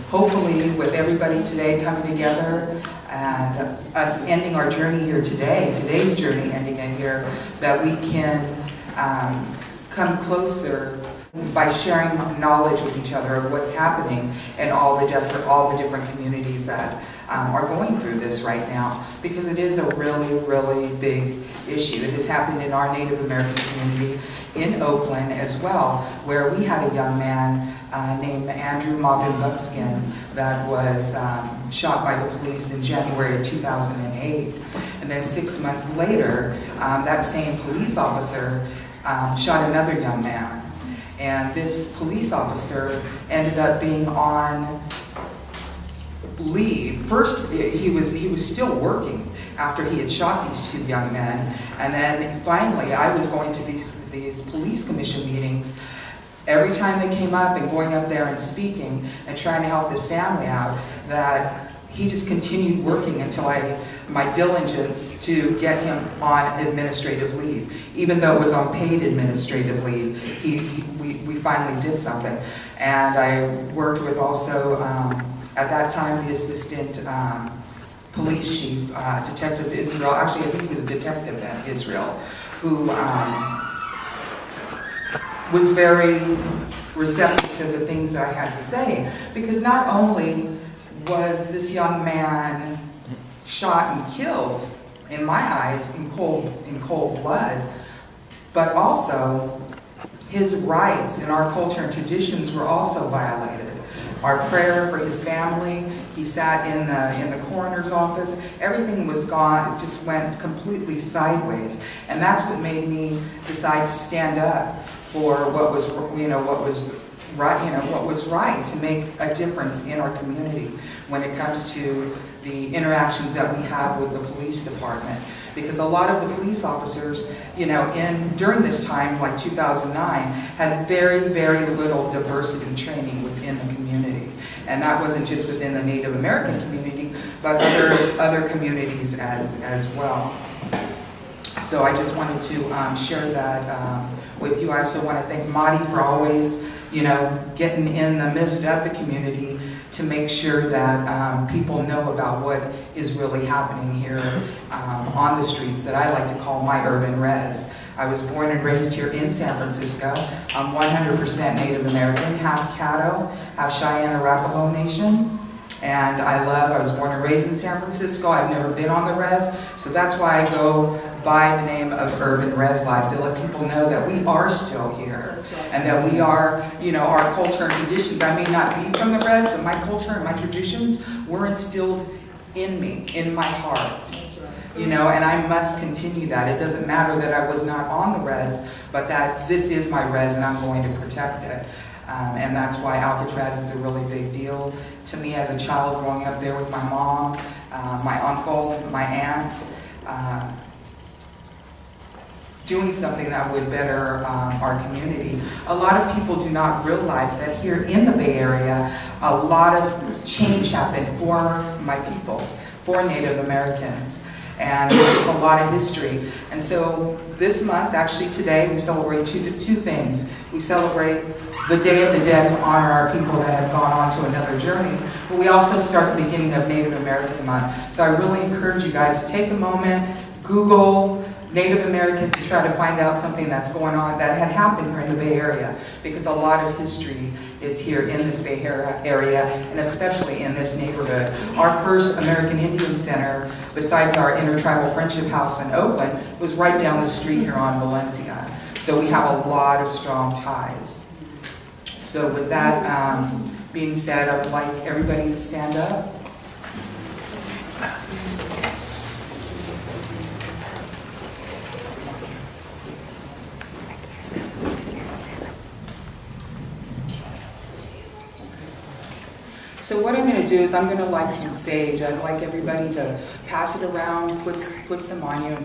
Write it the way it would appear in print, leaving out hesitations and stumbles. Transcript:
Hopefully, with everybody today coming together and us ending our journey here today, today's journey ending in here, that we can come closer by sharing knowledge with each other of what's happening in all the different communities that are going through this right now, because it is a really, really big issue. It has happened in our Native American community in Oakland as well, where we had a young man named Andrew Maubin Buckskin that was shot by the police in January of 2008. And then 6 months later, that same police officer shot another young man. And this police officer ended up being on leave. First, he was still working after he had shot these two young men. And then finally, I was going to these police commission meetings every time they came up and going up there and speaking and trying to help this family out, that he just continued working until my diligence to get him on administrative leave. Even though it was on paid administrative leave, we finally did something. And I worked with also, at that time, the assistant police chief, Detective Israel, actually I think he was a detective at Israel, who was very receptive to the things that I had to say. Because not only was this young man shot and killed, in my eyes, in cold blood, but also his rights and our culture and traditions were also violated. Our prayer for his family, he sat in the coroner's office, everything was gone, it just went completely sideways. And that's what made me decide to stand up for what was right, to make a difference in our community when it comes to the interactions that we have with the police department. Because a lot of the police officers, during this time, like 2009, had very, very little diversity training within the community. And that wasn't just within the Native American community, but other communities as well. So I just wanted to share that with you. I also want to thank Madi for always, getting in the midst of the community to make sure that people know about what is really happening here on the streets that I like to call my urban res. I was born and raised here in San Francisco. I'm 100% Native American, half Caddo, half Cheyenne Arapahoe Nation. And I was born and raised in San Francisco. I've never been on the res, so that's why I go by the name of UrbanRezLife, to let people know that we are still here. And that we are, our culture and traditions. I may not be from the res, but my culture and my traditions were instilled in me, in my heart. And I must continue that. It doesn't matter that I was not on the res, but that this is my res and I'm going to protect it. And that's why Alcatraz is a really big deal to me as a child, growing up there with my mom, my uncle, my aunt, doing something that would better our community. A lot of people do not realize that here in the Bay Area, a lot of change happened for my people, for Native Americans. And there's just a lot of history. And so this month, actually today, we celebrate two things. We celebrate the Day of the Dead to honor our people that have gone on to another journey. But we also start the beginning of Native American Month. So I really encourage you guys to take a moment, Google Native Americans, to try to find out something that's going on that had happened here in the Bay Area, because a lot of history is here in this Bay Area, and especially in this neighborhood. Our first American Indian Center, besides our Intertribal Friendship House in Oakland, was right down the street here on Valencia. So we have a lot of strong ties. So with that being said, I would like everybody to stand up. So what I'm going to do is I'm going to light some sage. I'd like everybody to pass it around, put some on you.